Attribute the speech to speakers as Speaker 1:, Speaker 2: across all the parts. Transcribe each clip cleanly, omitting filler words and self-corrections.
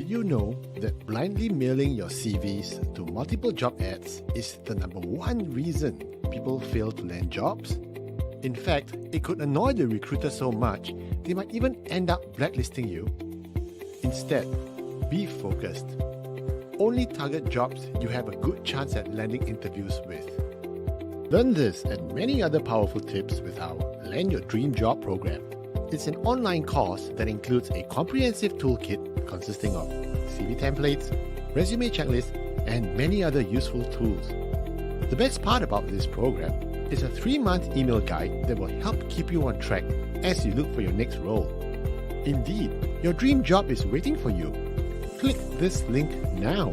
Speaker 1: Did you know that blindly mailing your CVs to multiple job ads is the number one reason people fail to land jobs? In fact, it could annoy the recruiter so much, they might even end up blacklisting you. Instead, be focused. Only target jobs you have a good chance at landing interviews with. Learn this and many other powerful tips with our Land Your Dream Job program. It's an online course that includes a comprehensive toolkit consisting of CV templates, resume checklists, and many other useful tools. The best part about this program is a 3-month email guide that will help keep you on track as you look for your next role. Indeed, your dream job is waiting for you. Click this link now.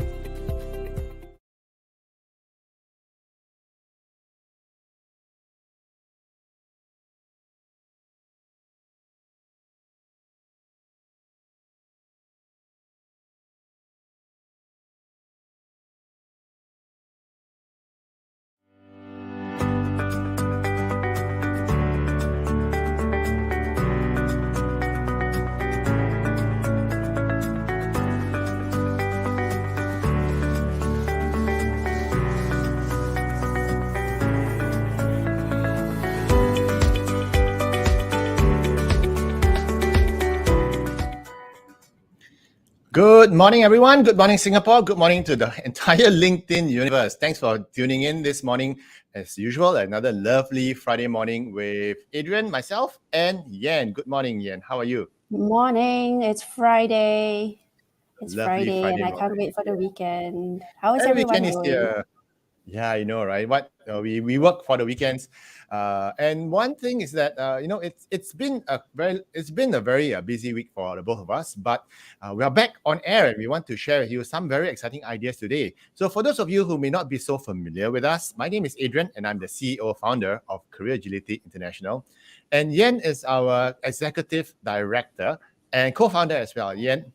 Speaker 1: Good morning, everyone. Good morning, Singapore. Good morning to the entire LinkedIn universe. Thanks for tuning in this morning. As usual, another lovely Friday morning with Adrian, myself, and Yan. Good morning, Yan. How are you?
Speaker 2: Morning. It's Friday. It's
Speaker 1: Lovely
Speaker 2: Friday,
Speaker 1: Friday
Speaker 2: and I can't
Speaker 1: morning.
Speaker 2: wait for the weekend. How is
Speaker 1: And
Speaker 2: everyone
Speaker 1: weekend is
Speaker 2: doing?
Speaker 1: here. Yeah, I know, right? We work for the weekends, and one thing is that it's been a very busy week for the both of us. But we are back on air, and we want to share with you some very exciting ideas today. So, for those of you who may not be so familiar with us, my name is Adrian, and I'm the CEO founder of Career Agility International, and Yan is our executive director and co-founder as well. Yan.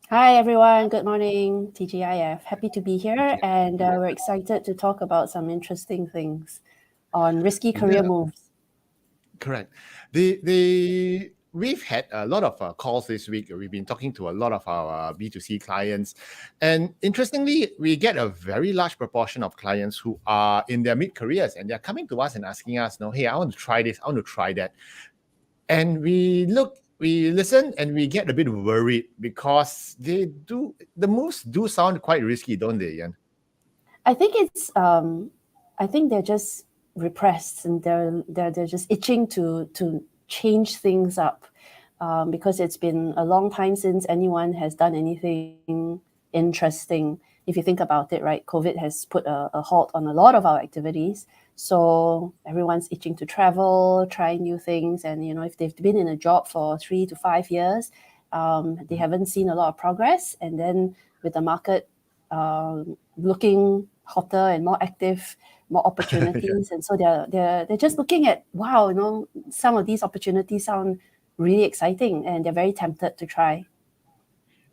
Speaker 2: Hi, everyone. Good morning, TGIF. Happy to be here, and we're excited to talk about some interesting things on risky career moves.
Speaker 1: Correct. We've had a lot of calls this week. We've been talking to a lot of our B2C clients. And interestingly, we get a very large proportion of clients who are in their mid-careers, and they're coming to us and asking us, hey, I want to try this, I want to try that. And we listen, and we get a bit worried because the moves do sound quite risky, don't they, Yan?
Speaker 2: I think I think they're just repressed, and they're just itching to change things up, because it's been a long time since anyone has done anything interesting. If you think about it, right, COVID has put a halt on a lot of our activities. So everyone's itching to travel, try new things. And, if they've been in a job for 3 to 5 years, they haven't seen a lot of progress. And then with the market looking hotter and more active, more opportunities. And so they're just looking at, wow, some of these opportunities sound really exciting, and they're very tempted to try.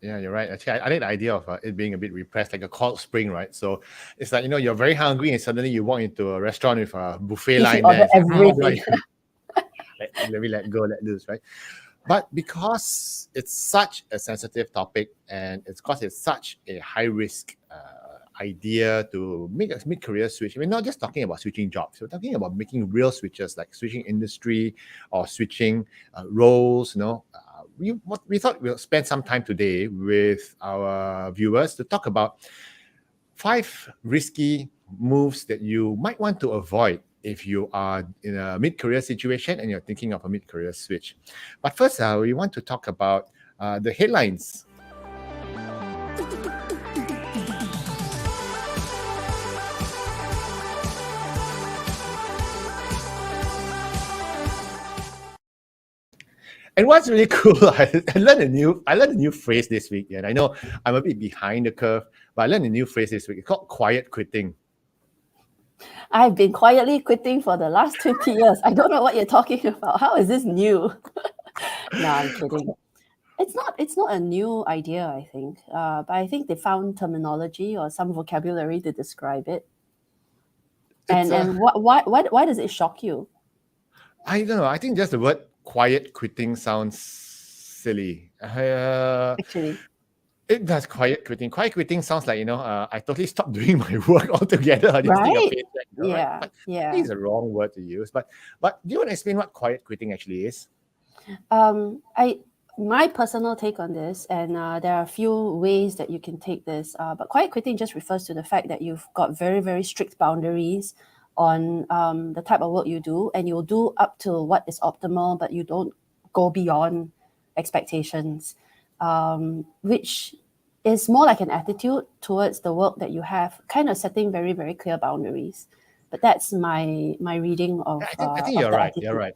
Speaker 1: Yeah, you're right. Actually, I like the idea of it being a bit repressed, like a cold spring, right? So it's like, you're very hungry and suddenly you walk into a restaurant with a buffet line there.
Speaker 2: Everything.
Speaker 1: Let me let go, let loose, right? But because it's such a sensitive topic, and it's such a high risk idea to make a mid-career switch. We're not just talking about switching jobs. We're talking about making real switches, like switching industry or switching roles. We thought we'll spend some time today with our viewers to talk about 5 risky moves that you might want to avoid if you are in a mid-career situation and you're thinking of a mid-career switch. But first, we want to talk about the headlines. And what's really cool, I learned a new phrase this week, and I know I'm a bit behind the curve, but I learned a new phrase this week. It's called quiet quitting.
Speaker 2: I've been quietly quitting for the last 20 years. I don't know what you're talking about. How is this new? No, I'm kidding. It's not a new idea, I think. But I think they found terminology or some vocabulary to describe it. And why does it shock you?
Speaker 1: I don't know. I think just the word quiet quitting sounds silly.
Speaker 2: Actually,
Speaker 1: It does quiet quitting. Quiet quitting sounds like, I totally stopped doing my work altogether. I just take a
Speaker 2: Right?
Speaker 1: paycheck, right?
Speaker 2: Yeah,
Speaker 1: But I think
Speaker 2: yeah.
Speaker 1: it's the wrong word to use. But do you want to explain what quiet quitting actually is?
Speaker 2: My personal take on this, and there are a few ways that you can take this, but quiet quitting just refers to the fact that you've got very, very strict boundaries on the type of work you do, and you'll do up to what is optimal, but you don't go beyond expectations, which is more like an attitude towards the work that you have, kind of setting very, very clear boundaries. But that's my reading
Speaker 1: I think
Speaker 2: of
Speaker 1: you're
Speaker 2: the
Speaker 1: right. You're
Speaker 2: attitude.
Speaker 1: right.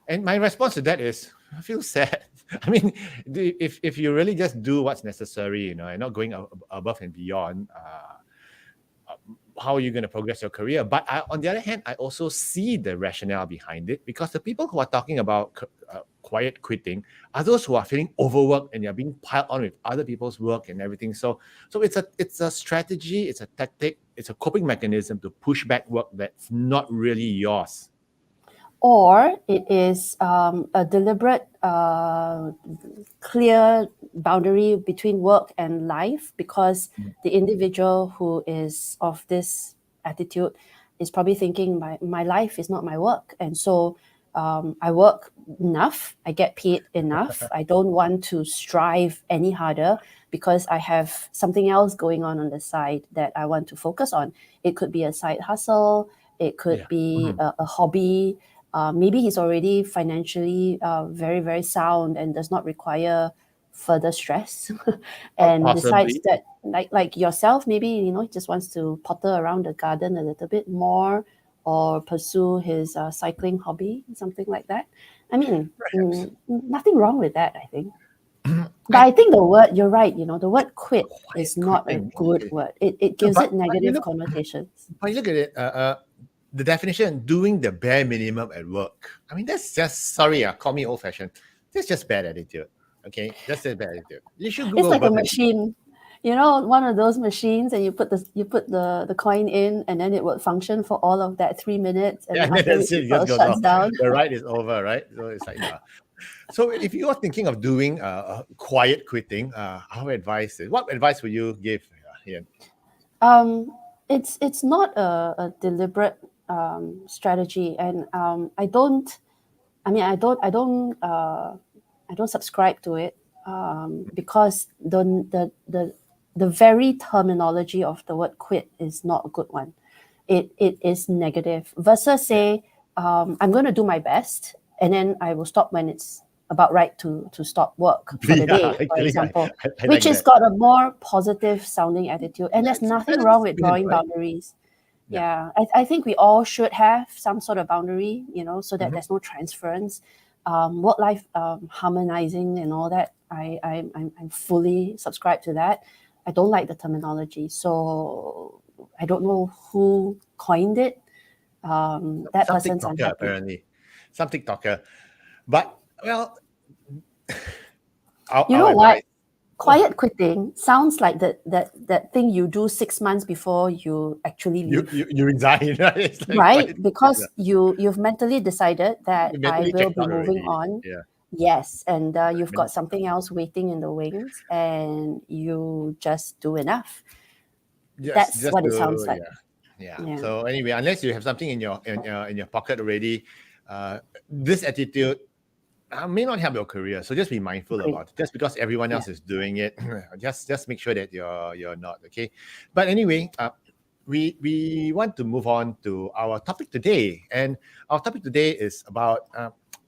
Speaker 1: And my response to that is, I feel sad. I mean, if you really just do what's necessary, and not going above and beyond, how are you going to progress your career? But on the other hand, I also see the rationale behind it, because the people who are talking about quiet quitting are those who are feeling overworked and they're being piled on with other people's work and everything. So it's a strategy, it's a tactic, it's a coping mechanism to push back work that's not really yours.
Speaker 2: Or it is a deliberate, clear boundary between work and life, because the individual who is of this attitude is probably thinking my life is not my work. And so I work enough, I get paid enough, I don't want to strive any harder because I have something else going on the side that I want to focus on. It could be a side hustle, it could be a hobby. Maybe he's already financially very, very sound and does not require further stress, and decides
Speaker 1: Possibly.
Speaker 2: that, like yourself, maybe he just wants to potter around the garden a little bit more, or pursue his cycling hobby, something like that. I mean,
Speaker 1: Perhaps.
Speaker 2: nothing wrong with that, I think. But I think the word, you're right, the word quit
Speaker 1: Quiet
Speaker 2: is not a
Speaker 1: quitting.
Speaker 2: good
Speaker 1: Okay.
Speaker 2: word. It
Speaker 1: No,
Speaker 2: gives it negative connotations.
Speaker 1: but you look at it, the definition, doing the bare minimum at work. I mean, that's just, sorry, call me old fashioned. That's just bad attitude. Okay, that's just bad attitude. You should
Speaker 2: It's
Speaker 1: go
Speaker 2: like a
Speaker 1: above and beyond.
Speaker 2: machine, one of those machines, and you put the coin in, and then it would function for all of that 3 minutes, and
Speaker 1: Yeah,
Speaker 2: then
Speaker 1: and then
Speaker 2: after which
Speaker 1: that's it.
Speaker 2: it
Speaker 1: It
Speaker 2: sort
Speaker 1: just
Speaker 2: of
Speaker 1: goes
Speaker 2: shuts
Speaker 1: off.
Speaker 2: down.
Speaker 1: The ride is over, right? So it's like, nah. So if you are thinking of doing quiet quitting, our advice is, what advice would you give, Ian?
Speaker 2: It's not a deliberate strategy, and I don't. I mean, I don't subscribe to it, because the very terminology of the word quit is not a good one. It is negative, versus
Speaker 1: Yeah.
Speaker 2: say, I'm going to do my best, and then I will stop when it's about right to stop work for the
Speaker 1: Yeah,
Speaker 2: day, for
Speaker 1: actually,
Speaker 2: example,
Speaker 1: I
Speaker 2: which
Speaker 1: like
Speaker 2: has
Speaker 1: that.
Speaker 2: got a more positive sounding attitude. And there's
Speaker 1: It's a
Speaker 2: nothing
Speaker 1: better
Speaker 2: wrong with
Speaker 1: spin,
Speaker 2: drawing
Speaker 1: right?
Speaker 2: boundaries.
Speaker 1: Yeah.
Speaker 2: Yeah, I think we all should have some sort of boundary, so that
Speaker 1: Mhm.
Speaker 2: there's no transference. Work life harmonizing and all that. I'm fully subscribed to that. I don't like the terminology, so I don't know who coined it. That
Speaker 1: Some
Speaker 2: person's
Speaker 1: TikToker,
Speaker 2: unhappy.
Speaker 1: apparently. Some TikToker. But, well,
Speaker 2: You
Speaker 1: our
Speaker 2: know what?
Speaker 1: advice. Oh,
Speaker 2: Quiet quitting sounds like that thing you do 6 months before you actually
Speaker 1: you,
Speaker 2: leave,
Speaker 1: you, you resign, right? It's like
Speaker 2: right?
Speaker 1: quiet. Yeah.
Speaker 2: Because you've mentally decided that
Speaker 1: You
Speaker 2: I
Speaker 1: mentally
Speaker 2: will
Speaker 1: checked
Speaker 2: be
Speaker 1: out
Speaker 2: moving
Speaker 1: already.
Speaker 2: on.
Speaker 1: Yeah.
Speaker 2: Yes, and you've
Speaker 1: Mentally
Speaker 2: got
Speaker 1: checked out.
Speaker 2: something else waiting in the wings, and you just do enough. That's
Speaker 1: Just
Speaker 2: what it sounds
Speaker 1: to,
Speaker 2: like.
Speaker 1: yeah. Yeah.
Speaker 2: Yeah.
Speaker 1: So anyway, unless you have something in your pocket already, this attitude may not help your career. So just be mindful
Speaker 2: Agree.
Speaker 1: about it. Just because everyone
Speaker 2: Yeah.
Speaker 1: else is doing it, just make sure that you're not, okay. But anyway, we want to move on to our topic today, and our topic today is about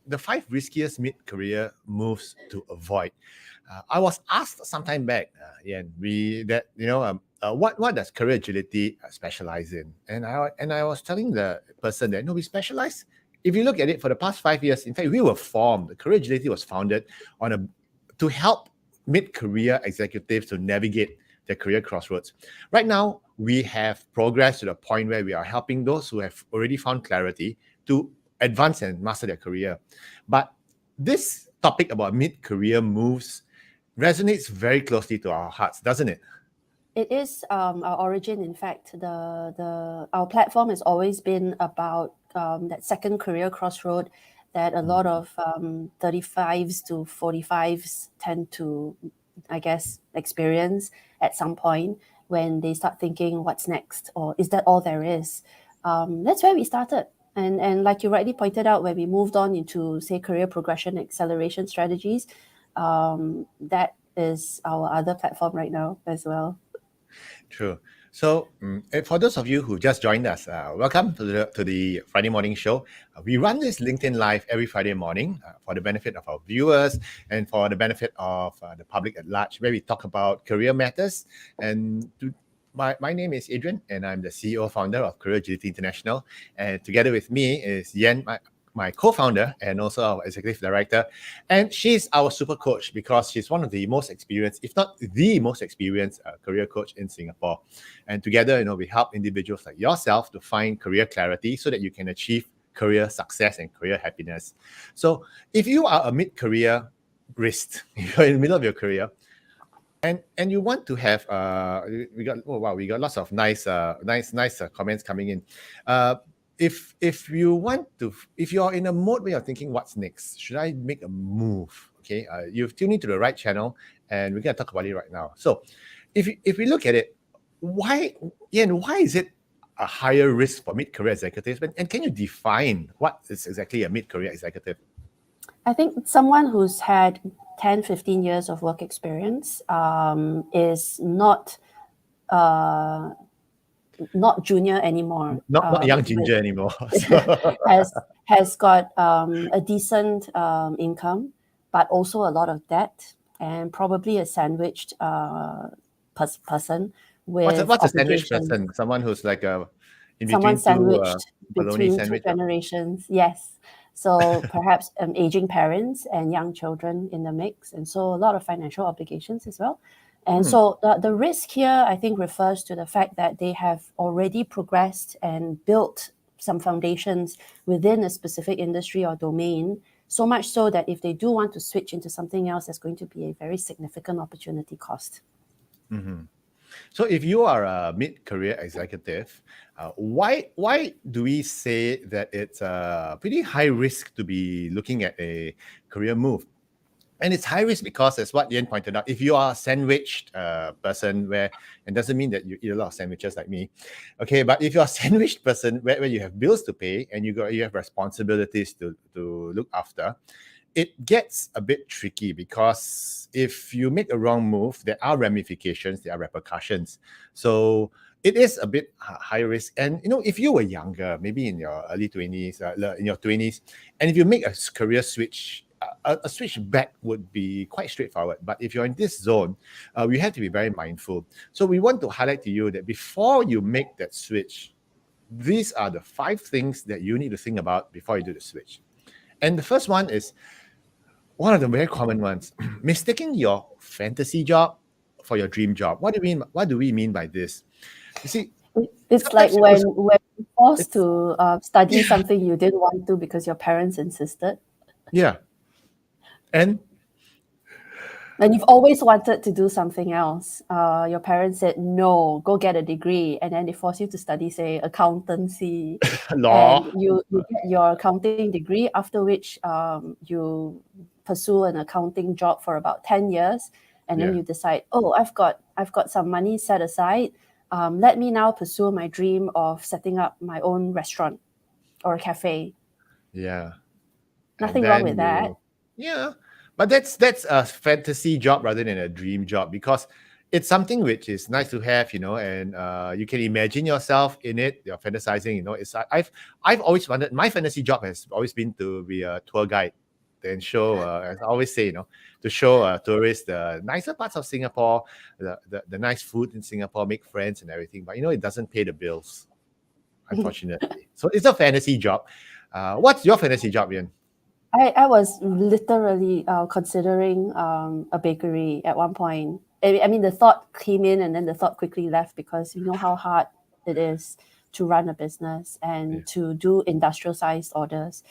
Speaker 1: the 5 riskiest mid-career moves to avoid. I was asked some time back, Ian, what does career agility specialize in? And I was telling the person that, no, we specialize. If you look at it, for the past 5 years, in fact, we were formed. Career agility was founded to help mid-career executives to navigate their career crossroads. Right now, we have progressed to the point where we are helping those who have already found clarity to advance and master their career. But this topic about mid-career moves resonates very closely to our hearts, doesn't it?
Speaker 2: It is our origin. In fact, our platform has always been about that second career crossroad that a lot of 35s to 45s tend to I guess, experience at some point when they start thinking, what's next? Or is that all there is? That's where we started. And like you rightly pointed out, when we moved on into, say, career progression acceleration strategies, that is our other platform right now as well.
Speaker 1: True. So, for those of you who just joined us, welcome to the Friday morning show. We run this LinkedIn Live every Friday morning for the benefit of our viewers and for the benefit of the public at large, where we talk about career matters. And my name is Adrian, and I'm the CEO founder of Career Agility International. And together with me is Yen, my co-founder and also our executive director. And she's our super coach because she's one of the most experienced, if not the most experienced career coach in Singapore. And together, we help individuals like yourself to find career clarity so that you can achieve career success and career happiness. So if you are a mid-career risk, you're in the middle of your career, and you want to have we got lots of nice comments coming in. If you're in a mode where you're thinking, what's next? Should I make a move? Okay, you've tuned into the right channel, and we're gonna talk about it right now. So, if we look at it, why is it a higher risk for mid-career executives? And can you define what is exactly a mid-career executive?
Speaker 2: I think someone who's had 10, 15 years of work experience is not junior anymore.
Speaker 1: Not young ginger anymore.
Speaker 2: has got a decent income, but also a lot of debt, and probably a sandwiched person with
Speaker 1: what's a sandwich person? Someone who's like
Speaker 2: someone sandwiched between two generations. Yes. So perhaps aging parents and young children in the mix, and so a lot of financial obligations as well. And so the risk here, I think, refers to the fact that they have already progressed and built some foundations within a specific industry or domain, so much so that if they do want to switch into something else, there's going to be a very significant opportunity cost.
Speaker 1: Mm-hmm. So if you are a mid-career executive, why do we say that it's a pretty high risk to be looking at a career move? And it's high risk because, as what Yen pointed out, if you are a sandwiched person, and doesn't mean that you eat a lot of sandwiches like me, okay, but if you're a sandwiched person where you have bills to pay and you have responsibilities to look after, it gets a bit tricky because if you make a wrong move, there are ramifications, there are repercussions. So it is a bit high risk. And if you were younger, maybe in your early 20s, in your 20s, and if you make a career switch, a switch back would be quite straightforward. But if you're in this zone, we have to be very mindful. So we want to highlight to you that before you make that switch, these are the 5 things that you need to think about before you do the switch. And the first one is one of the very common ones: mistaking your fantasy job for your dream job. What do we mean by this? You see,
Speaker 2: it's like when you're forced to study something you didn't want to because your parents insisted.
Speaker 1: Yeah. And
Speaker 2: you've always wanted to do something else. Your parents said, no, go get a degree. And then they force you to study, say, accountancy.
Speaker 1: law.
Speaker 2: And you get your accounting degree, after which you pursue an accounting job for about 10 years. And then you decide, I've got some money set aside. Let me now pursue my dream of setting up my own restaurant or a cafe.
Speaker 1: Yeah.
Speaker 2: Nothing wrong with that.
Speaker 1: Yeah. But that's a fantasy job rather than a dream job, because it's something which is nice to have, and you can imagine yourself in it. You're fantasizing, It's I've always wanted. My fantasy job has always been to be a tour guide and show, as I always say, to show tourists the nicer parts of Singapore, the nice food in Singapore, make friends and everything. But it doesn't pay the bills, unfortunately. So it's a fantasy job. What's your fantasy job, Ian?
Speaker 2: I was literally considering a bakery at one point. I mean, the thought came in and then the thought quickly left, because you know how hard it is to run a business and to do industrial-sized orders.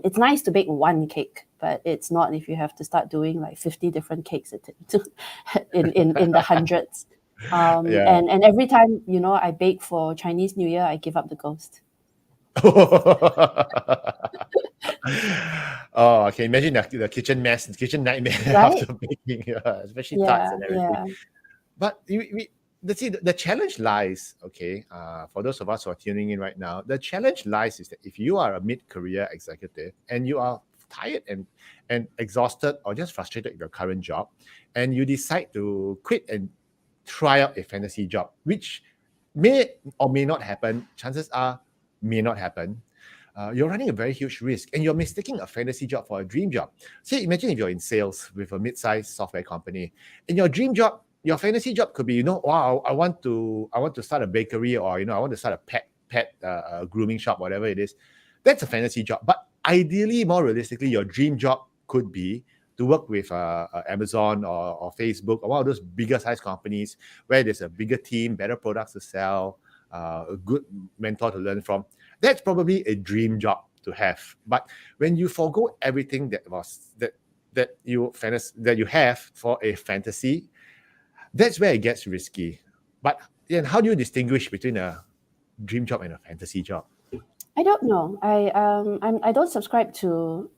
Speaker 2: It's nice to bake one cake, but it's not if you have to start doing like 50 different cakes in the hundreds. And every time, I bake for Chinese New Year, I give up the ghost.
Speaker 1: Oh, okay. Imagine the kitchen mess, the kitchen nightmare
Speaker 2: right?
Speaker 1: after baking, especially tarts
Speaker 2: Yeah,
Speaker 1: and everything.
Speaker 2: yeah.
Speaker 1: But the challenge lies, okay, for those of us who are tuning in right now, the challenge lies is that if you are a mid-career executive and you are tired and exhausted or just frustrated with your current job, and you decide to quit and try out a fantasy job, which may or may not happen, chances are may not happen. You're running a very huge risk and you're mistaking a fantasy job for a dream job. Say, imagine if you're in sales with a mid-sized software company. In your dream job, your fantasy job could be, wow, I want to start a bakery, or I want to start a pet grooming shop, whatever it is. That's a fantasy job. But ideally, more realistically, your dream job could be to work with Amazon or Facebook or one of those bigger size companies where there's a bigger team, better products to sell, a good mentor to learn from. That's probably a dream job to have. But when you forego everything that you have for a fantasy, that's where it gets risky. But then, how do you distinguish between a dream job and a fantasy job?
Speaker 2: I don't know. I don't subscribe to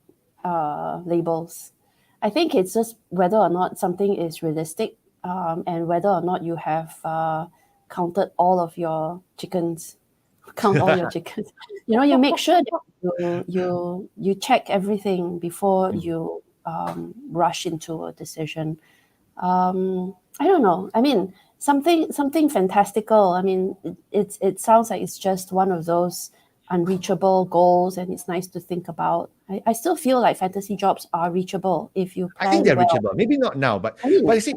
Speaker 2: labels. I think it's just whether or not something is realistic, and whether or not you have counted all of your chickens. Count all your chickens. You make sure that you check everything before you rush into a decision. I don't know. I mean, something fantastical. I mean, it sounds like it's just one of those unreachable goals, and it's nice to think about. I still feel like fantasy jobs are reachable if you
Speaker 1: I think
Speaker 2: plan
Speaker 1: they're
Speaker 2: well.
Speaker 1: reachable. Maybe not now, but
Speaker 2: I mean,
Speaker 1: you see,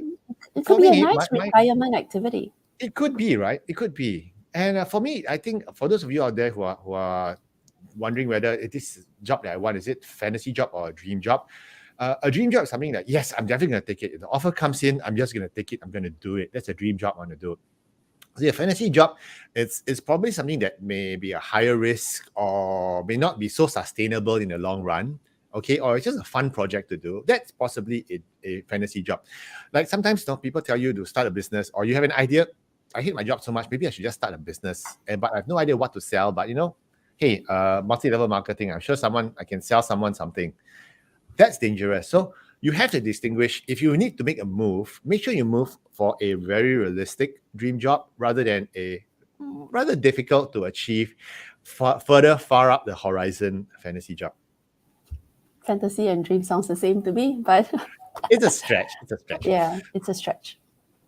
Speaker 2: it
Speaker 1: for
Speaker 2: could be a
Speaker 1: me,
Speaker 2: nice retirement activity.
Speaker 1: it could be, right? It could be. And for me, I think for those of you out there who are wondering whether this job that I want, is it fantasy job or a dream job? A dream job is something that, yes, I'm definitely going to take it. If the offer comes in, I'm just going to take it. I'm going to do it. That's a dream job I want to do. So a fantasy job, it's probably something that may be a higher risk or may not be so sustainable in the long run. Okay, or it's just a fun project to do. That's possibly a fantasy job. Like sometimes people tell you to start a business, or you have an idea. I hate my job so much, maybe I should just start a business. But I have no idea what to sell. But hey, multi-level marketing, I'm sure I can sell someone something. That's dangerous. So you have to distinguish. If you need to make a move, make sure you move for a very realistic dream job rather than a rather difficult to achieve, far up the horizon fantasy job.
Speaker 2: Fantasy and dream sounds the same to me, but
Speaker 1: It's a stretch.
Speaker 2: yeah, it's a stretch.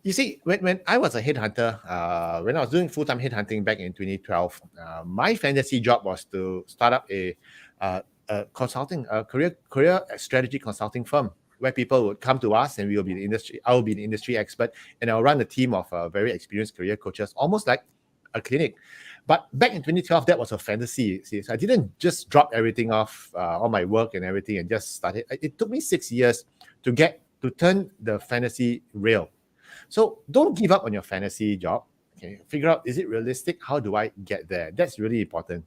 Speaker 1: You see, when I was a headhunter, when I was doing full-time headhunting back in 2012, my fantasy job was to start up a career strategy consulting firm where people would come to us and I will be the industry expert, and I'll run a team of very experienced career coaches, almost like a clinic. But back in 2012, that was a fantasy. See, so I didn't just drop everything off, all my work and everything, and just start it. It took me 6 years to turn the fantasy real. So don't give up on your fantasy job. Okay, figure out, is it realistic? How do I get there? That's really important.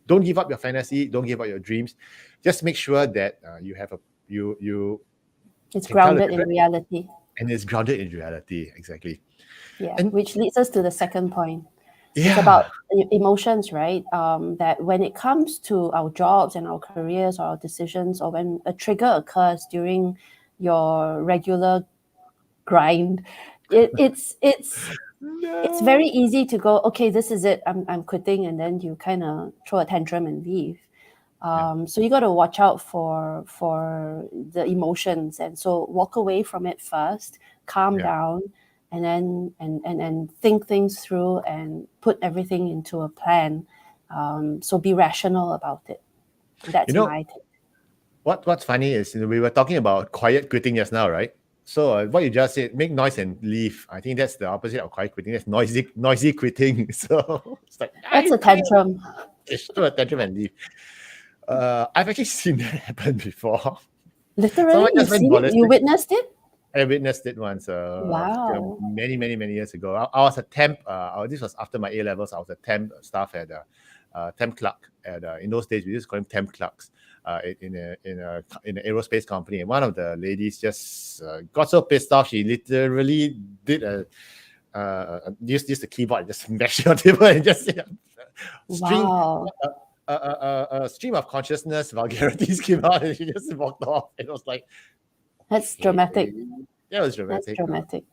Speaker 1: Don't give up your fantasy. Don't give up your dreams. Just make sure that you have
Speaker 2: It's grounded in reality.
Speaker 1: And it's grounded in reality, exactly.
Speaker 2: Yeah, which leads us to the second point.
Speaker 1: Yeah.
Speaker 2: It's about emotions, right? That when it comes to our jobs and our careers or our decisions, or when a trigger occurs during your regular grind, it's very easy to go, okay, this is it, I'm quitting, and then you kind of throw a tantrum and leave. So you got to watch out for the emotions, and so walk away from it first, calm down, and then and think things through and put everything into a plan. So be rational about it. That's my take.
Speaker 1: What's funny is we were talking about quiet quitting just now, right? So what you just said, make noise and leave. I think that's the opposite of quiet quitting. That's noisy quitting. So it's like,
Speaker 2: that's a tantrum.
Speaker 1: It's throw a tantrum and leave. I've actually seen that happen before.
Speaker 2: Literally, you witnessed it?
Speaker 1: I witnessed it once.
Speaker 2: Wow.
Speaker 1: Many years ago. I was a temp. This was after my A levels. I was a temp staff at temp clerk at. In those days, we used to call them temp clerks. In an aerospace company, and one of the ladies just got so pissed off, she literally did used the keyboard and just smashed on the table and just string,
Speaker 2: Wow.
Speaker 1: a stream of consciousness vulgarities came out, and she just walked off. It was like,
Speaker 2: That's
Speaker 1: okay,
Speaker 2: dramatic.
Speaker 1: yeah, it was
Speaker 2: That's
Speaker 1: dramatic.
Speaker 2: dramatic.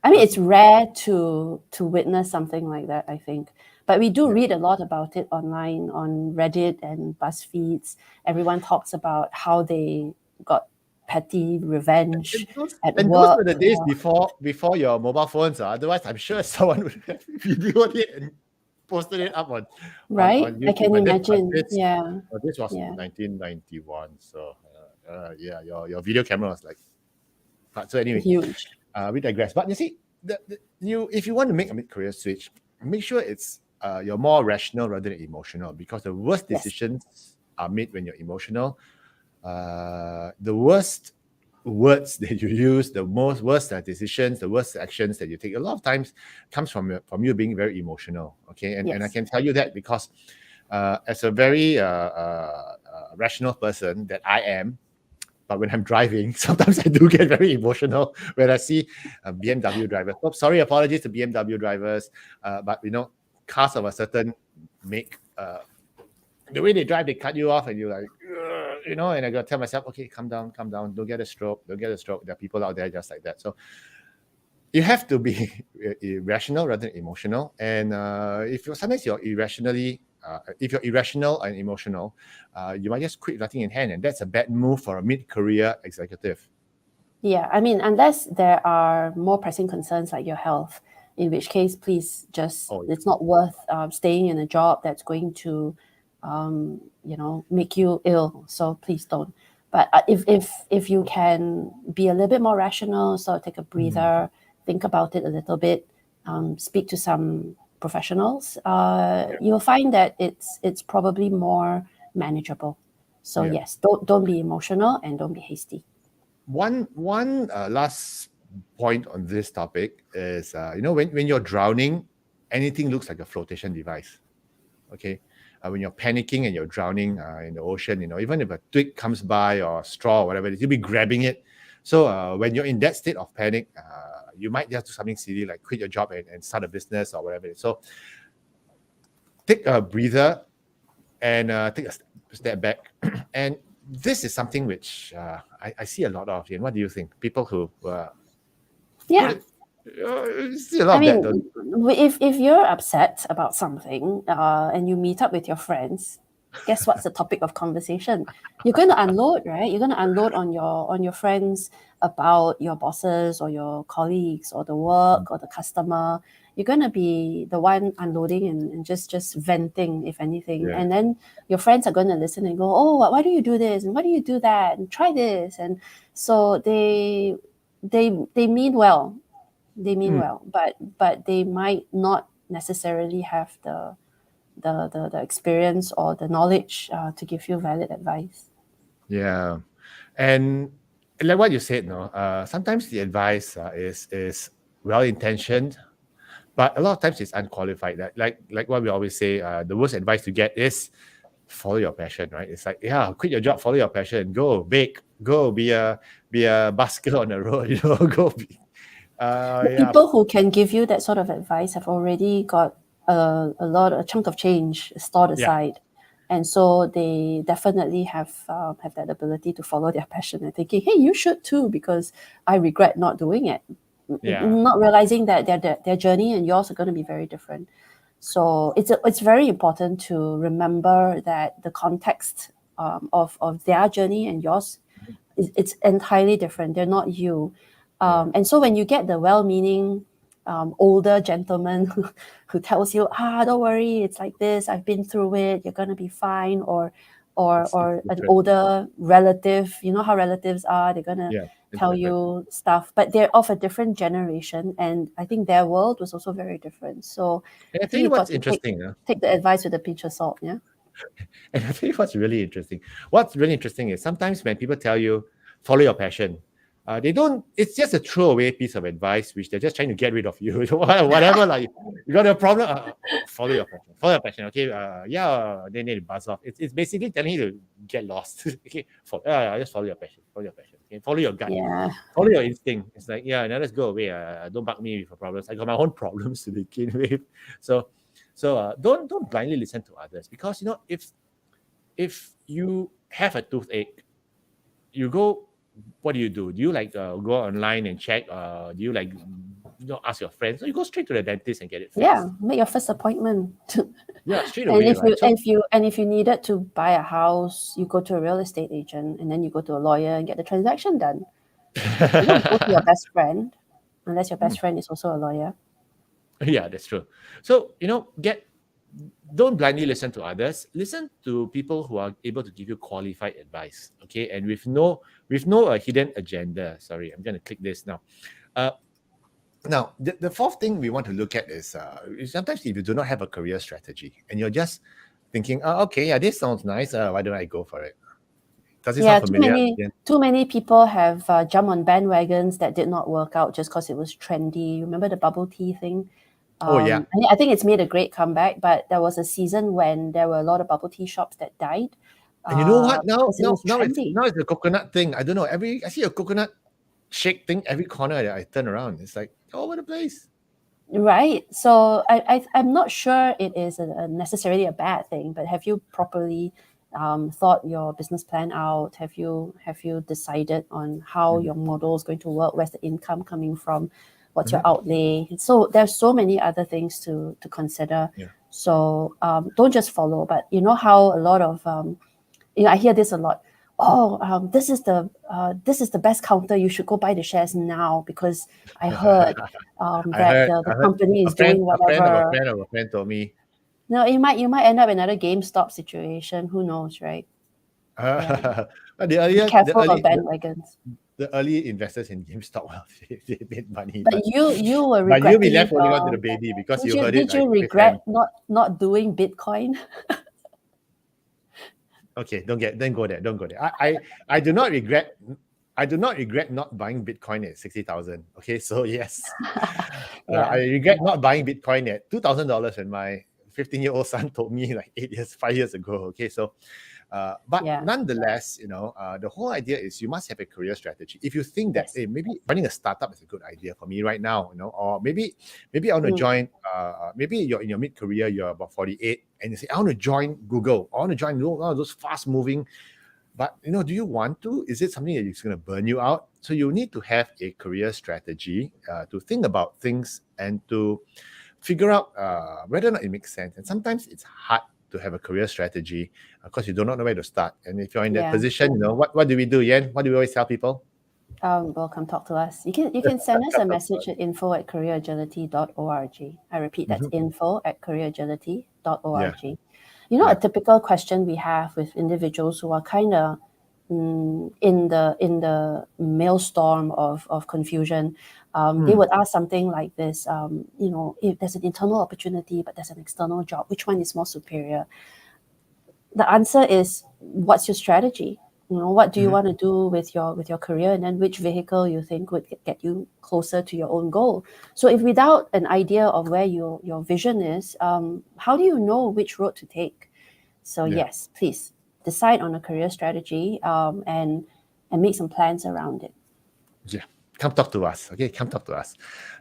Speaker 2: I mean,
Speaker 1: That's
Speaker 2: it's rare to witness something like that, I think. But we do read a lot about it online on Reddit and BuzzFeeds. Everyone talks about how they got petty revenge at
Speaker 1: those were
Speaker 2: work.
Speaker 1: the days before your mobile phones. Otherwise, I'm sure someone would have videoed it and posted it up on
Speaker 2: Right? I
Speaker 1: YouTube.
Speaker 2: can
Speaker 1: But
Speaker 2: imagine.
Speaker 1: this,
Speaker 2: Yeah.
Speaker 1: this was
Speaker 2: Yeah.
Speaker 1: 1991. So yeah, your video camera was like. So anyway,
Speaker 2: Huge.
Speaker 1: we digress. But you see, if you want to make a mid-career switch, make sure it's you're more rational rather than emotional, because the worst
Speaker 2: Yes.
Speaker 1: decisions are made when you're emotional. The worst words that you use, the worst decisions, the worst actions that you take, a lot of times comes from you being very emotional. Okay, and I
Speaker 2: Yes.
Speaker 1: can tell you that because as a very rational person that I am, but when I'm driving, sometimes I do get very emotional when I see BMW drivers. Oh, sorry, apologies to BMW drivers, but cars of a certain make, the way they drive, they cut you off, and you're like, and I gotta tell myself, okay, calm down, don't get a stroke. There are people out there just like that. So you have to be rational rather than emotional. And if you're irrational and emotional, you might just quit nothing in hand, and that's a bad move for a mid-career executive.
Speaker 2: Yeah, I mean, unless there are more pressing concerns like your health, in which case, please just, it's not worth staying in a job that's going to, make you ill. So please don't. But if you can be a little bit more rational, so take a breather, think about it a little bit, speak to some professionals, you'll find that it's probably more manageable. So yes, don't be emotional and don't be hasty.
Speaker 1: One last point on this topic is, when you're drowning, anything looks like a flotation device. Okay, when you're panicking and you're drowning in the ocean, even if a twig comes by or a straw or whatever, you'll be grabbing it. So when you're in that state of panic, you might just do something silly like quit your job and start a business or whatever. So take a breather and take a step back. And this is something which I see a lot of. And what do you think? People who see a lot of that.
Speaker 2: If you're upset about something and you meet up with your friends, guess what's the topic of conversation? You're going to unload, right? You're going to unload on your friends about your bosses or your colleagues or the work or the customer. You're going to be the one unloading and just venting, if anything.
Speaker 1: Yeah.
Speaker 2: And then your friends are going to listen and go, oh, why do you do this? And why do you do that? And try this. And so they mean well. They mean well, but they might not necessarily have the experience or the knowledge to give you valid advice.
Speaker 1: Yeah, and like what you said, sometimes the advice is well intentioned, but a lot of times it's unqualified. Like what we always say, the worst advice to get is follow your passion, right? It's like, quit your job, follow your passion, go bake, go be a busker on the road, go be.
Speaker 2: People who can give you that sort of advice have already got a chunk of change stored aside, and so they definitely have that ability to follow their passion and thinking, hey, you should too, because I regret not doing it. Not realizing that their journey and yours are going to be very different. So it's very important to remember that the context of their journey and yours, it's entirely different. They're not you. And so when you get the well-meaning older gentleman who tells you, don't worry, it's like this, I've been through it, you're going to be fine, or an older relative, you know how relatives are, they're going to tell you stuff, but they're of a different generation, and I think their world was also very different. So
Speaker 1: I think what's interesting,
Speaker 2: take the advice with a pinch of salt. And
Speaker 1: I think what's really interesting is sometimes when people tell you follow your passion, it's just a throwaway piece of advice which they're just trying to get rid of you. Whatever, like you got a problem, follow your passion. Okay, then they buzz off. It's basically telling you to get lost. Okay, just follow your passion. Okay, follow your gut. Follow your instinct. It's like, now let's go away. Don't bug me with your problems. I got my own problems to begin with. So
Speaker 3: So don't blindly listen to others, because if you have a toothache, you go. What do? Do you like go online and check? Do you like ask your friends? So you go straight to the dentist and get it fixed.
Speaker 2: Yeah, make your first appointment.
Speaker 3: Yeah, straight
Speaker 2: And
Speaker 3: away,
Speaker 2: if
Speaker 3: right?
Speaker 2: if you needed to buy a house, you go to a real estate agent, and then you go to a lawyer and get the transaction done. You don't go to your best friend unless your best friend is also a lawyer.
Speaker 3: Yeah, that's true. So don't blindly listen to others. Listen to people who are able to give you qualified advice. Okay, and with no hidden agenda. Sorry, I'm going to click this now. Now, the fourth thing we want to look at is sometimes if you do not have a career strategy and you're just thinking, oh, okay, yeah, this sounds nice. Why don't I go for it? Does it sound familiar?
Speaker 2: Too many people have jumped on bandwagons that did not work out just because it was trendy. Remember the bubble tea thing?
Speaker 3: Yeah.
Speaker 2: I think it's made a great comeback, but there was a season when there were a lot of bubble tea shops that died.
Speaker 3: And you know what? Now it's
Speaker 2: trendy.
Speaker 3: the coconut thing. I don't know. I see a coconut shake thing every corner that I turn around. It's like all over the place.
Speaker 2: Right. So I'm not sure it is necessarily a bad thing, but have you properly thought your business plan out? Have you decided on how your model is going to work? Where's the income coming from? What's your outlay? So there's so many other things to consider.
Speaker 3: Yeah.
Speaker 2: So don't just follow. But you know how a lot of I hear this a lot. Oh, this is the best counter. You should go buy the shares now because I heard the company is doing whatever.
Speaker 3: A friend told me.
Speaker 2: No, you might end up in another GameStop situation. Who knows, right?
Speaker 3: Be careful
Speaker 2: of bandwagons.
Speaker 3: The early investors in GameStop, they made money.
Speaker 2: But you were regretting.
Speaker 3: But you'll be left holding on to the baby because you heard it.
Speaker 2: Did you regret not doing Bitcoin?
Speaker 3: Okay, don't go there. Don't go there. I do not regret. I do not regret not buying Bitcoin at 60,000. Okay, so yes, I regret not buying Bitcoin at $2,000 when my 15-year-old son told me like 5 years ago. Okay, so. But nonetheless, the whole idea is you must have a career strategy. If you think that maybe running a startup is a good idea for me right now, or maybe I want to join. Maybe you're in your mid-career, you're about 48, and you say I want to join Google. I want to join one of those fast-moving. But do you want to? Is it something that is going to burn you out? So you need to have a career strategy to think about things and to figure out whether or not it makes sense. And sometimes it's hard to have a career strategy because you do not know where to start. And if you're in that position, what do we do, Yen? What do we always tell people?
Speaker 2: Well, come talk to us. You can send us a message at info@careeragility.org. I repeat, that's info@careeragility.org. A typical question we have with individuals who are kind of in the maelstrom of confusion, they would ask something like this, if there's an internal opportunity, but there's an external job, which one is more superior? The answer is, what's your strategy? What do you want to do with your career, and then which vehicle you think would get you closer to your own goal? So if without an idea of where your vision is, how do you know which road to take? So yes, please decide on a career strategy and make some plans around it.
Speaker 3: Yeah, come talk to us. Okay, come talk to us.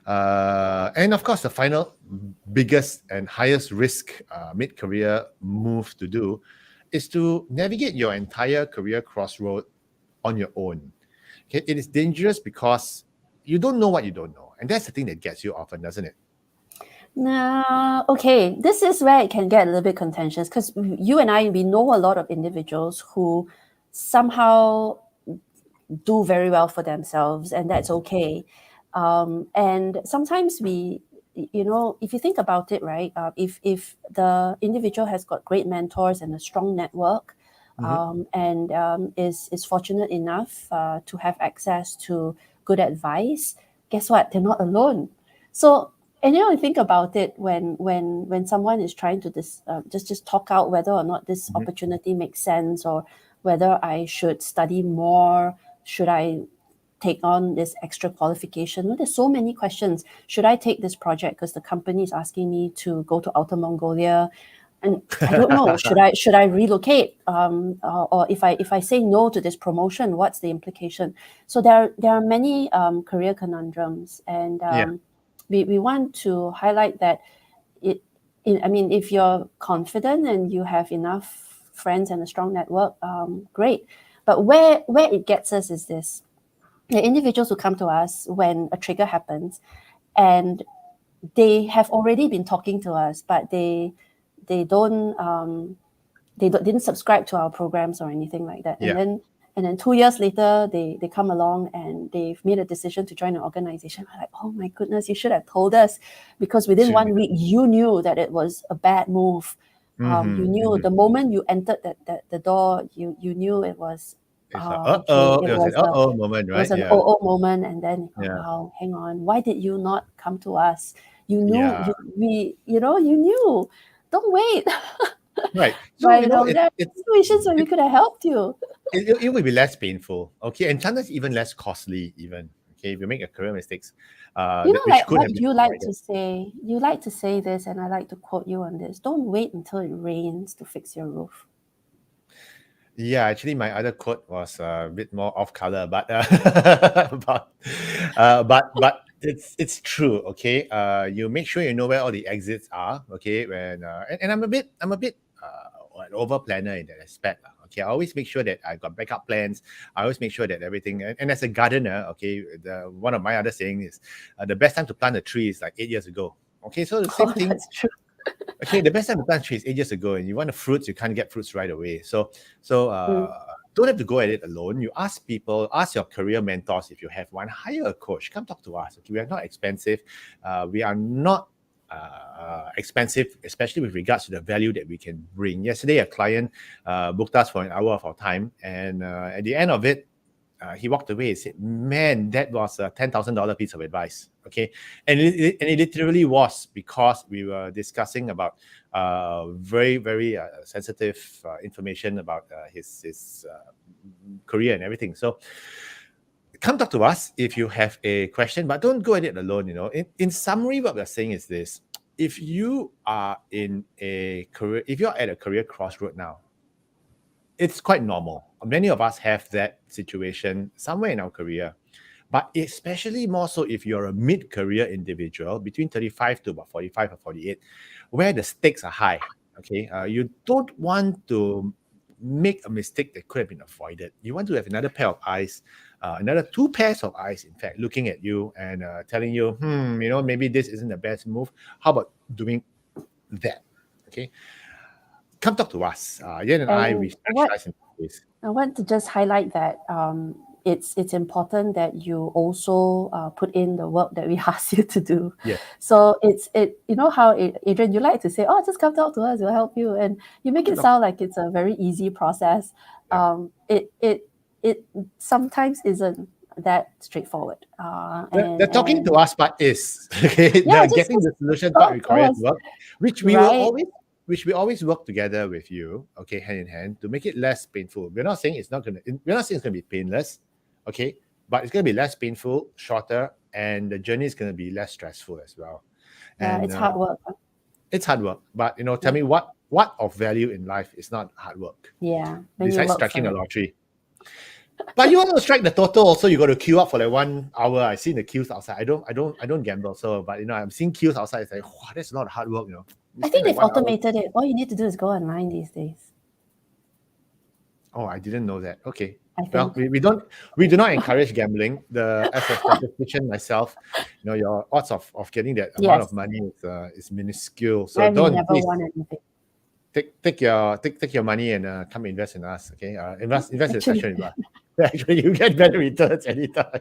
Speaker 3: And of course, the final biggest and highest risk mid-career move to do is to navigate your entire career crossroad on your own. Okay, it is dangerous because you don't know what you don't know, and that's the thing that gets you often, doesn't it?
Speaker 2: No, okay. This is where it can get a little bit contentious because you and I, we know a lot of individuals who somehow do very well for themselves, and that's okay. And sometimes we, if you think about it, right? If the individual has got great mentors and a strong network, and is fortunate enough to have access to good advice, guess what? They're not alone. So. And think about it when someone is trying to just talk out whether or not this opportunity makes sense, or whether I should study more, should I take on this extra qualification? There's so many questions. Should I take this project because the company is asking me to go to Outer Mongolia? And I don't know. should I relocate? Or if I say no to this promotion, what's the implication? So there are many career conundrums, and we want to highlight that if you're confident and you have enough friends and a strong network, great. But where it gets us is this: the individuals who come to us when a trigger happens, and they have already been talking to us, but they didn't subscribe to our programs or anything like that.
Speaker 3: Yeah.
Speaker 2: And then 2 years later, they come along and they've made a decision to join an organization. I'm like, oh my goodness, you should have told us, because within 1 week you knew that it was a bad move. You knew the moment you entered the door, you knew it was.
Speaker 3: It's
Speaker 2: it
Speaker 3: was an moment, right?
Speaker 2: It was an
Speaker 3: Yeah.
Speaker 2: moment, and then wow, hang on, why did you not come to us? You knew,
Speaker 3: Yeah.
Speaker 2: you knew. Don't wait.
Speaker 3: Right. So
Speaker 2: But,
Speaker 3: there
Speaker 2: are situations where we could have helped you.
Speaker 3: it will be less painful, okay, and sometimes even less costly, even. Okay, if you make a career mistakes, which could
Speaker 2: what
Speaker 3: have been
Speaker 2: you like
Speaker 3: avoided.
Speaker 2: to say. You like to say this, and I like to quote you on this. Don't wait until it rains to fix your roof.
Speaker 3: Yeah, actually, my other quote was a bit more off color, but but it's true. Okay, you make sure you know where all the exits are. Okay, when and I'm a bit an over planner in that aspect. Okay, I always make sure that I got backup plans. I always make sure that everything. And as a gardener, okay, one of my other saying is the best time to plant a tree is like 8 years ago. Okay, so the same thing.
Speaker 2: That's true.
Speaker 3: Okay, the best time to plant trees 8 years ago, and you want the fruits, you can't get fruits right away. So don't have to go at it alone. You ask people, ask your career mentors if you have one, hire a coach, come talk to us. Okay, we are not expensive. We are not expensive, especially with regards to the value that we can bring. Yesterday, a client booked us for an hour of our time, and at the end of it, he walked away and said, man, that was a $10,000 piece of advice. Okay. And it literally was, because we were discussing about very, very sensitive information about his career and everything. So come talk to us if you have a question, but don't go at it alone. In summary, what we're saying is this: if you are if you're at a career crossroad now, it's quite normal. Many of us have that situation somewhere in our career, but especially more so if you're a mid-career individual between 35 to about 45 or 48, where the stakes are high. Okay, you don't want to make a mistake that could have been avoided. You want to have another pair of eyes, another 2 pairs of eyes, in fact, looking at you and telling you, maybe this isn't the best move. How about doing that? Okay. Come talk to us. Yen and I, we specialize in this.
Speaker 2: I want to just highlight that it's important that you also put in the work that we ask you to do.
Speaker 3: Yeah.
Speaker 2: So how Adrian, you like to say, oh, just come talk to us, we'll help you, and you make it sound like it's a very easy process.
Speaker 3: Yeah.
Speaker 2: It sometimes isn't that straightforward.
Speaker 3: The talking to us part is okay. Getting the solution part requires work, which we will always work together with you, okay, hand in hand, to make it less painful. We're not saying it's gonna be painless, okay, but it's gonna be less painful, shorter, and the journey is gonna be less stressful as well. And
Speaker 2: it's hard work.
Speaker 3: It's hard work, but tell me what of value in life is not hard work?
Speaker 2: Yeah.
Speaker 3: Besides striking a lottery. But you want to strike the total also, you got to queue up for like 1 hour. I see the queues outside. I don't gamble, so but I'm seeing queues outside. It's like, wow, that's a lot of hard work,
Speaker 2: I think they've automated it. All you need to do is go online these days.
Speaker 3: Oh, I didn't know that. Okay. Well, we do not encourage gambling. As a statistician myself, your odds of getting that amount of money is minuscule. So don't
Speaker 2: never won anything.
Speaker 3: Take your money and come invest in us. Okay, invest in a session with us. Actually, you get better returns anytime.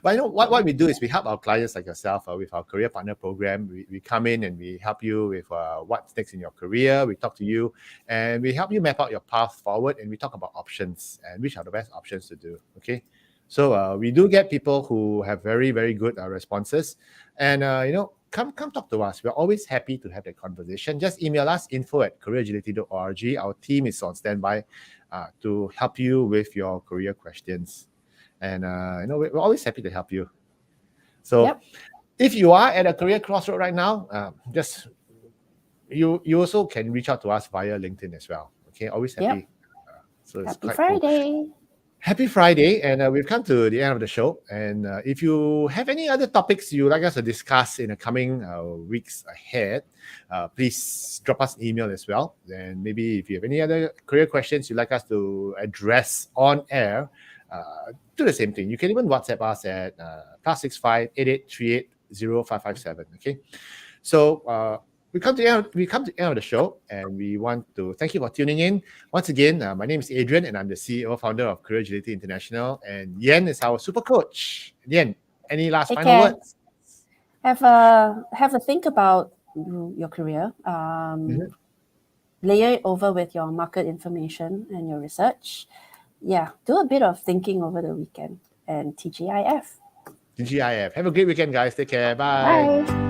Speaker 3: But what we do is we help our clients like yourself with our career partner program. We come in and we help you with what's next in your career. We talk to you and we help you map out your path forward, and we talk about options and which are the best options to do. Okay, so we do get people who have very, very good responses, and come talk to us. We're always happy to have that conversation. Just email us info@careeragility.org. Our team is on standby to help you with your career questions, and we're always happy to help you. So if you are at a career crossroad right now, just you also can reach out to us via LinkedIn as well. Okay, always happy.
Speaker 2: So it's Happy Friday.
Speaker 3: Cool. Happy Friday, and we've come to the end of the show. And if you have any other topics you'd like us to discuss in the coming weeks ahead, please drop us an email as well. And maybe if you have any other career questions you'd like us to address on air, do the same thing. You can even WhatsApp us at +65 8838 0557. Okay, so we come to the end of the show, and we want to thank you for tuning in. Once again, my name is Adrian, and I'm the CEO, founder of Career Agility International. And Yen is our super coach. Yen, any last
Speaker 2: Take
Speaker 3: final
Speaker 2: care.
Speaker 3: words?
Speaker 2: Have a think about your career. Layer it over with your market information and your research. Yeah, do a bit of thinking over the weekend. And TGIF.
Speaker 3: TGIF. Have a great weekend, guys. Take care. Bye.
Speaker 2: Bye.